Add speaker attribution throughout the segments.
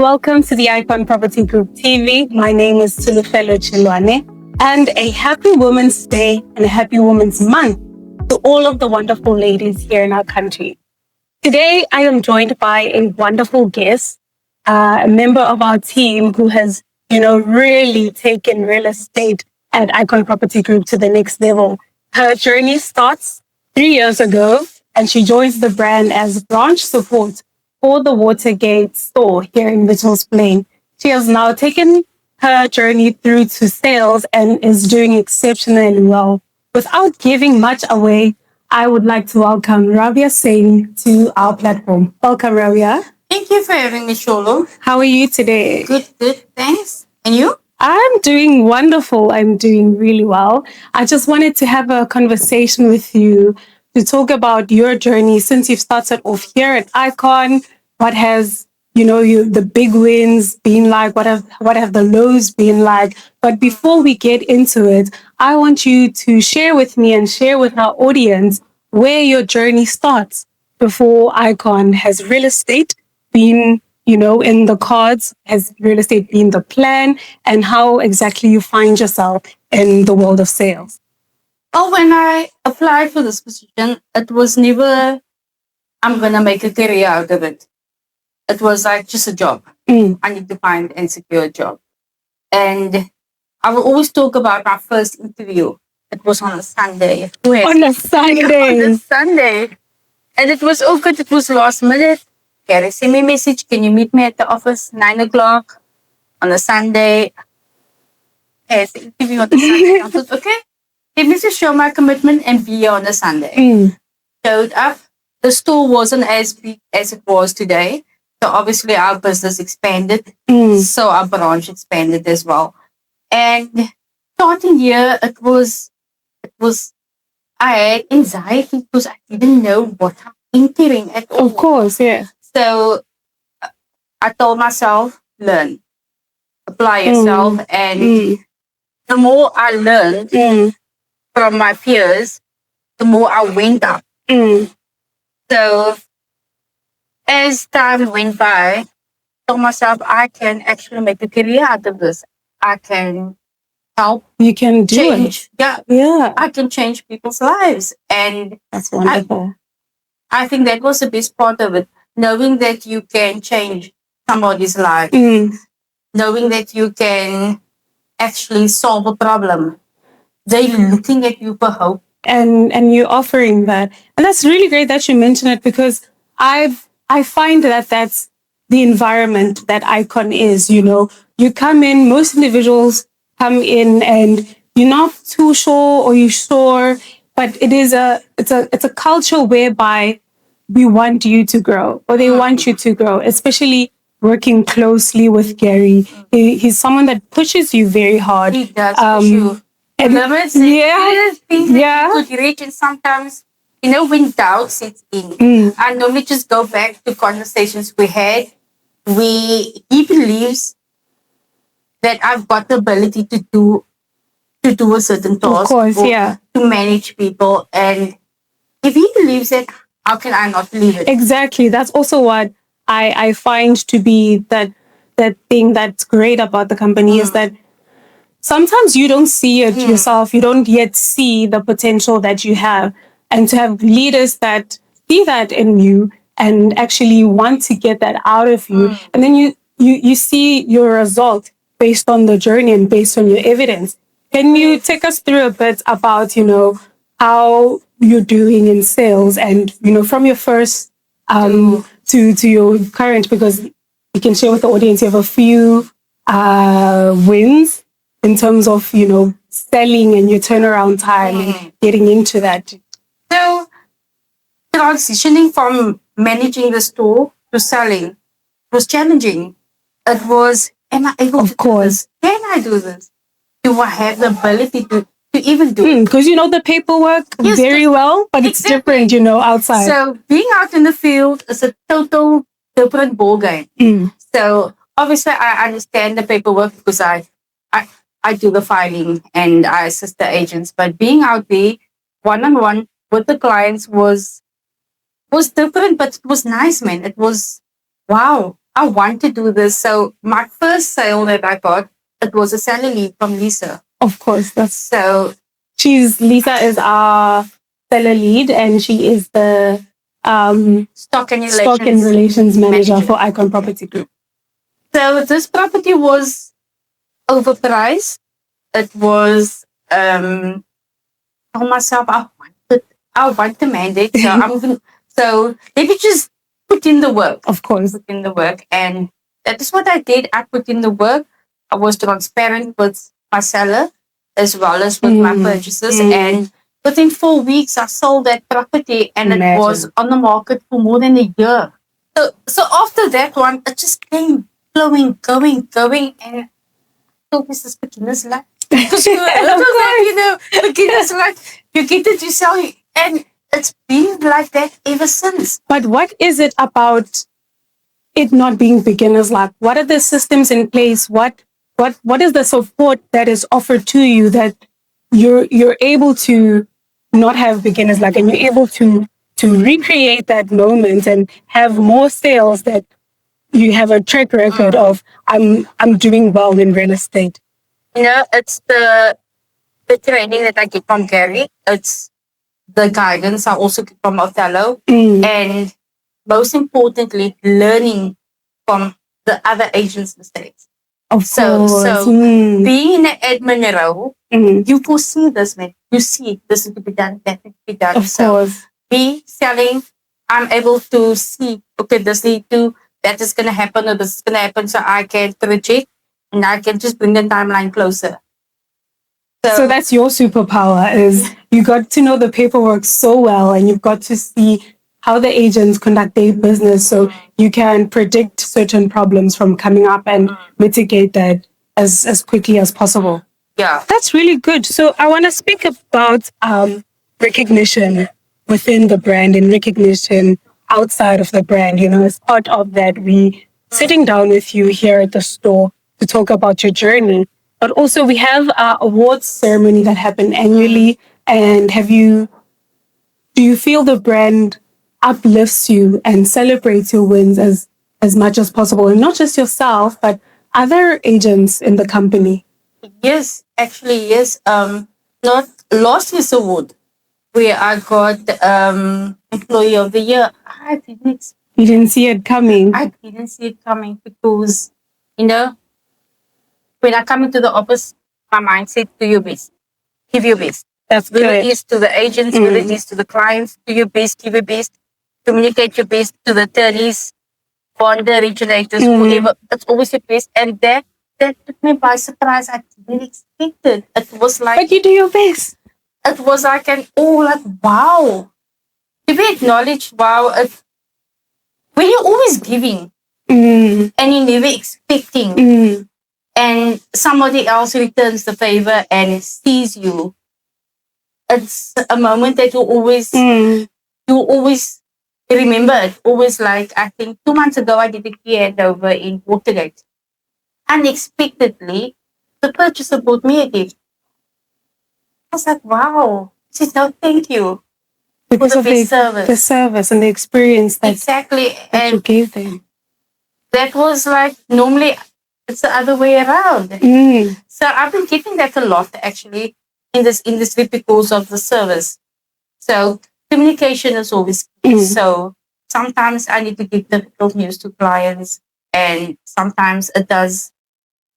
Speaker 1: Welcome to the Icon Property Group TV. My name is Tulufelo Chilwane, and a happy Women's Day and a happy Women's Month to all of the wonderful ladies here in our country. Today, I am joined by a wonderful guest, a member of our team who has, really taken real estate at Icon Property Group to the next level. Her journey starts 3 years ago, and she joins the brand as branch support for the Watergate store here in Mitchell's Plein. She has now taken her journey through to sales and is doing exceptionally well. Without giving much away, I would like to welcome Rabia Sain to our platform. Welcome, Rabia.
Speaker 2: Thank you for having me, Sholo.
Speaker 1: How are you today?
Speaker 2: Good, thanks. And you?
Speaker 1: I'm doing wonderful. I'm doing really well. I just wanted to have a conversation with you to talk about your journey since you've started off here at Icon. What has, the big wins been like? What have the lows been like? But before we get into it, I want you to share with me and share with our audience where your journey starts before Icon. Has real estate been, in the cards? Has real estate been the plan? And how exactly you find yourself in the world of sales?
Speaker 2: Oh, when I applied for this position, it was never, I'm going to make a career out of it. It was like just a job. I need to find and secure a job. And I will always talk about my first interview. It was on a Sunday.
Speaker 1: On a Sunday?
Speaker 2: On a Sunday. And it was awkward. It was last minute. Gary sent me a message. Can you meet me at the office 9 o'clock on a Sunday? Yes, the interview on the Sunday. I thought, okay. Let me just show my commitment and be here on a Sunday. Showed up. The store wasn't as big as it was today. So obviously our business expanded. So our branch expanded as well. And starting here, it was, I had anxiety because I didn't know what I'm entering at all.
Speaker 1: Of course, yeah.
Speaker 2: So I told myself, learn, apply yourself. And the more I learned, from my peers, the more I went up. So as time went by, I told myself I can actually make a career out of this. I can help.
Speaker 1: You can do
Speaker 2: change.
Speaker 1: it. Yeah.
Speaker 2: I can change people's lives. And
Speaker 1: that's wonderful.
Speaker 2: I think that was the best part of it. Knowing that you can change somebody's life. Knowing that you can actually solve a problem. They're looking at you for hope.
Speaker 1: And you're offering that. And that's really great that you mentioned it because I find that that's the environment that Icon is, You come in, most individuals come in and you're not too sure or you're sure, but it's a culture whereby we want you to grow or they want you to grow, especially working closely with Gary. He's someone that pushes you very hard.
Speaker 2: He does push you. Limits, things that you could reach, and sometimes, when doubt sets in, I normally just go back to conversations we had. He believes that I've got the ability to do a certain task,
Speaker 1: of course,
Speaker 2: to manage people, and if he believes it, how can I not believe it?
Speaker 1: Exactly. That's also what I find to be that thing that's great about the company is that sometimes you don't see it yourself. You don't yet see the potential that you have. And to have leaders that see that in you and actually want to get that out of you. And then you see your result based on the journey and based on your evidence. Can you take us through a bit about, how you're doing in sales and, from your first to your current, because you can share with the audience, you have a few wins in terms of, selling and your turnaround time and getting into that.
Speaker 2: So, transitioning from managing the store to selling was challenging. It was, am I able to do this? Can I do this? Do I have the ability to even do it?
Speaker 1: Because the paperwork very well, but it's different, outside.
Speaker 2: So, being out in the field is a total different ballgame. So, obviously, I understand the paperwork because I do the filing and I assist the agents. But being out there one-on-one with the clients was different, but it was nice, man. It was, wow. I want to do this. So my first sale that I got, it was a salary from Lisa.
Speaker 1: Of course, that's
Speaker 2: So
Speaker 1: Lisa is our seller lead, and she is the stock and relations manager for Icon Property Group.
Speaker 2: So this property was overpriced. It was told myself I want the mandate. So so let me just put in the work.
Speaker 1: Of course.
Speaker 2: Put in the work. And that is what I did. I put in the work. I was transparent with my seller as well as with my purchasers. And within 4 weeks I sold that property, and it was on the market for more than a year. So after that one, it just came flowing, going, and told Mrs. Beginner's luck. Because beginner's luck. You get it yourself, and it's been like that ever since.
Speaker 1: But what is it about it not being beginner's luck? What are the systems in place? What is the support that is offered to you that you're able to not have beginner's luck, and you're able to recreate that moment and have more sales, that you have a track record of I'm doing well in real estate?
Speaker 2: It's the training that I get from Gary. It's the guidance I also get from Othello. And most importantly, learning from the other agents' mistakes. So being in an admin role, you foresee this, man. You see this is to be done, that is to be done.
Speaker 1: Of course.
Speaker 2: Me selling, I'm able to see, okay, this need to, that is going to happen, or this is going to happen, so I can project and I can just bring the timeline closer.
Speaker 1: So that's your superpower, is you got to know the paperwork so well, and you've got to see how the agents conduct their business, so you can predict certain problems from coming up and mitigate that as quickly as possible.
Speaker 2: Yeah.
Speaker 1: That's really good. So I want to speak about recognition within the brand and recognition outside of the brand. As part of that, we sitting down with you here at the store to talk about your journey. But also we have our awards ceremony that happen annually. And do you feel the brand uplifts you and celebrates your wins as much as possible? And not just yourself, but other agents in the company.
Speaker 2: Yes, actually, yes. Not last year's award where I got Employee of the Year.
Speaker 1: You didn't see it coming.
Speaker 2: I didn't see it coming because, when I come into the office, my mind said, do your best. Give your best.
Speaker 1: That's
Speaker 2: whether
Speaker 1: good.
Speaker 2: it is to the agents, whether it is to the clients, do your best, give your best, communicate your best to the attorneys, bond originators, whoever. It's always your best. And that took me by surprise. I didn't expect it. It was like...
Speaker 1: But you do your best.
Speaker 2: It was like wow. To be acknowledged, wow. When you're always giving and you're never expecting, and somebody else returns the favor and sees you, it's a moment that you always remember it. Always, like, I think 2 months ago, I did a key handover in Watergate. Unexpectedly, the purchaser bought me a gift. I was like, wow. She said, no, thank you.
Speaker 1: Because of the service and the experience that you gave them.
Speaker 2: That was like, normally it's the other way around. So I've been getting that a lot, actually, in this industry because of the service. So communication is always key. So sometimes I need to give difficult news to clients, and sometimes it does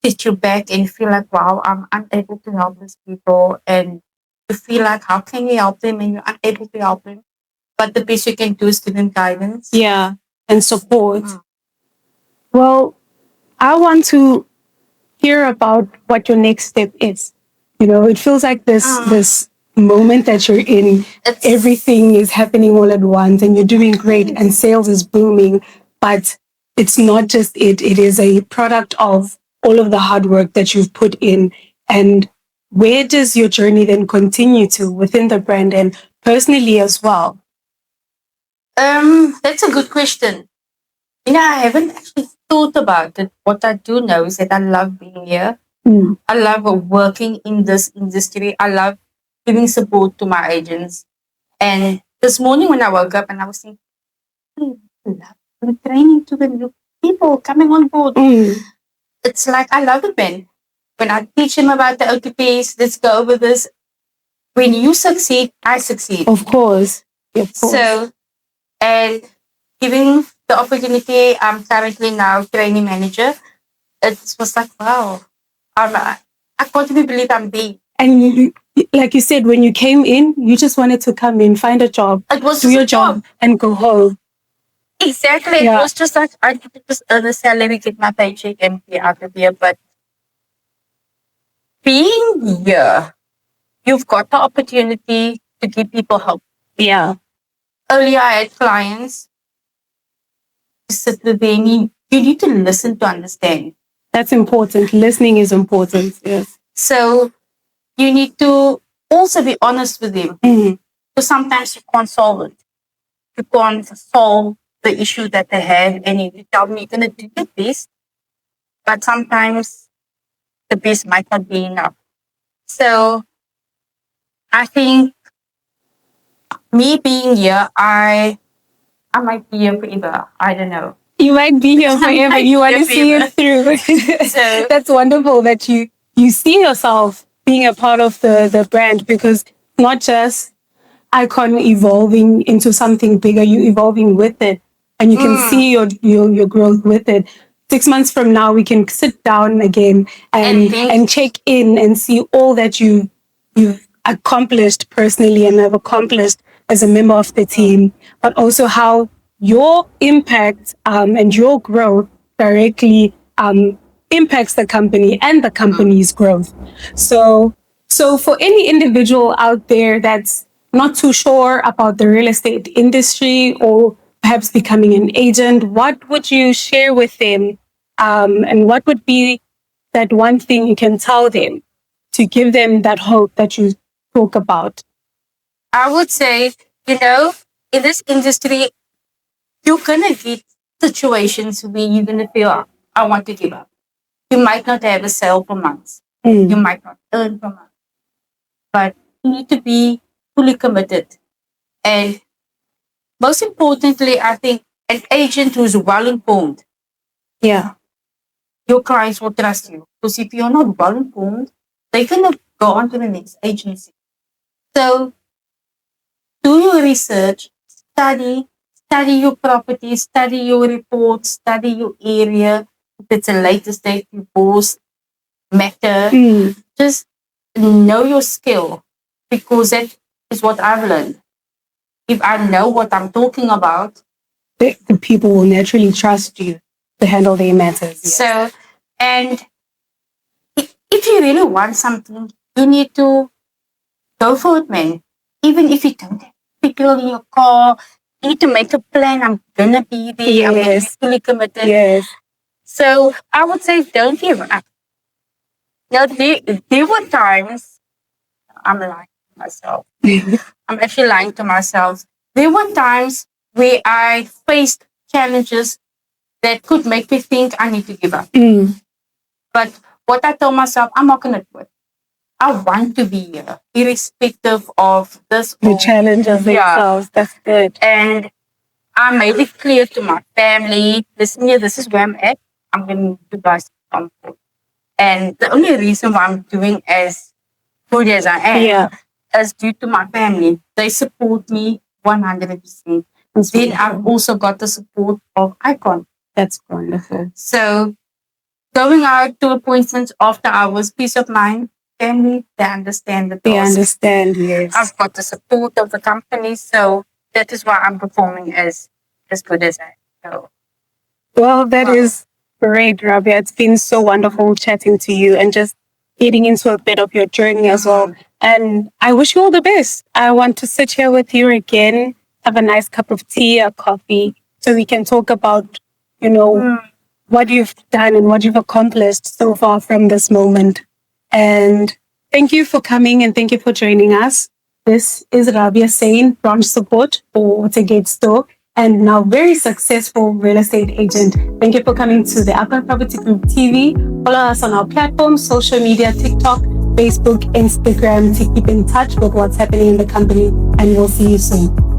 Speaker 2: hit you back and you feel like, wow, I'm unable to help these people. And you feel like, how can you help them? And you're unable to help them. But the best you can do is give them guidance.
Speaker 1: Yeah, and support. Well, I want to hear about what your next step is. It feels like this moment that you're in, everything is happening all at once and you're doing great and sales is booming, but it's not just it is a product of all of the hard work that you've put in. And where does your journey then continue to within the brand and personally as well?
Speaker 2: That's a good question. I haven't actually thought about it. What I do know is that I love being here. I love working in this industry. I love giving support to my agents. And this morning when I woke up and I was thinking, I love the training to the new people coming on board.
Speaker 1: Mm.
Speaker 2: It's like, I love it, man. When I teach them about the OTPs, let's go over this. When you succeed, I succeed.
Speaker 1: Of course. Of course.
Speaker 2: So, and giving the opportunity, I'm currently now training manager. It was like, wow, I can't even believe I'm there.
Speaker 1: And like you said, when you came in, you just wanted to come in, find a job,
Speaker 2: It was
Speaker 1: do
Speaker 2: just
Speaker 1: your
Speaker 2: a job.
Speaker 1: and go home.
Speaker 2: Exactly.
Speaker 1: Yeah.
Speaker 2: It was just like, I need to just earn a salary, get my paycheck, and be out of here. But being here, you've got the opportunity to give people help.
Speaker 1: Yeah.
Speaker 2: Earlier, I had clients to sit with them. You need to listen to understand.
Speaker 1: That's important. Listening is important. Yes.
Speaker 2: So you need to also be honest with them.
Speaker 1: Mm.
Speaker 2: Because sometimes you can't solve it. You can't solve the issue that they have, and you tell me you're going to do your best, but sometimes the best might not be enough. So I think me being here, I might be here forever. I don't know.
Speaker 1: You might be here forever. You want to see it through.
Speaker 2: So
Speaker 1: that's wonderful that you see yourself being a part of the brand, because not just Icon evolving into something bigger, you evolving with it, and you can see your growth with it. 6 months from now, we can sit down again and check in and see all that you've accomplished personally and have accomplished as a member of the team, but also how your impact and your growth directly impacts the company and the company's growth. So for any individual out there that's not too sure about the real estate industry or perhaps becoming an agent, what would you share with them? And what would be that one thing you can tell them to give them that hope that you talk about?
Speaker 2: I would say, in this industry, you're going to get situations where you're going to feel, I want to give up. You might not have a sale for months. You might not earn for months. But you need to be fully committed. And most importantly, I think an agent who's well informed.
Speaker 1: Yeah.
Speaker 2: Your clients will trust you. Because if you're not well informed, they're going to go on to the next agency. So do your research, study your property, study your reports, study your area. If it's a late estate, divorce matter, just know your skill, because that is what I've learned. If I know what I'm talking about,
Speaker 1: the people will naturally trust you to handle their matters. Yes.
Speaker 2: So, and if you really want something, you need to go for it, man. Even if you don't have people in your car, you need to make a plan. I'm going to be there.
Speaker 1: Yes.
Speaker 2: I'm going to be fully committed.
Speaker 1: Yes.
Speaker 2: So I would say don't give up. Now, there were times, I'm lying to myself. I'm actually lying to myself. There were times where I faced challenges that could make me think I need to give up. But what I told myself, I'm not going to do it. I want to be here, irrespective of this.
Speaker 1: The challenges themselves. That's good.
Speaker 2: And I made it clear to my family, listen here, this is where I'm at. I'm going to guys comfort. And the only reason why I'm doing as good as I am is due to my family. They support me 100%. Then I've also got the support of Icon.
Speaker 1: That's wonderful.
Speaker 2: So going out to appointments after hours, peace of mind, family, they understand the task.
Speaker 1: They understand, yes.
Speaker 2: I've got the support of the company, so that is why I'm performing as good as I am.
Speaker 1: Well, that is great, Rabia. It's been so wonderful chatting to you and just getting into a bit of your journey as well. And I wish you all the best. I want to sit here with you again, have a nice cup of tea or coffee, so we can talk about, what you've done and what you've accomplished so far from this moment. And thank you for coming and thank you for joining us. This is Rabia Sain, branch support for Watergate store and now very successful real estate agent. Thank you for coming to the Upper Property Group TV. Follow us on our platforms, social media, TikTok, Facebook, Instagram to keep in touch with what's happening in the company. And we'll see you soon.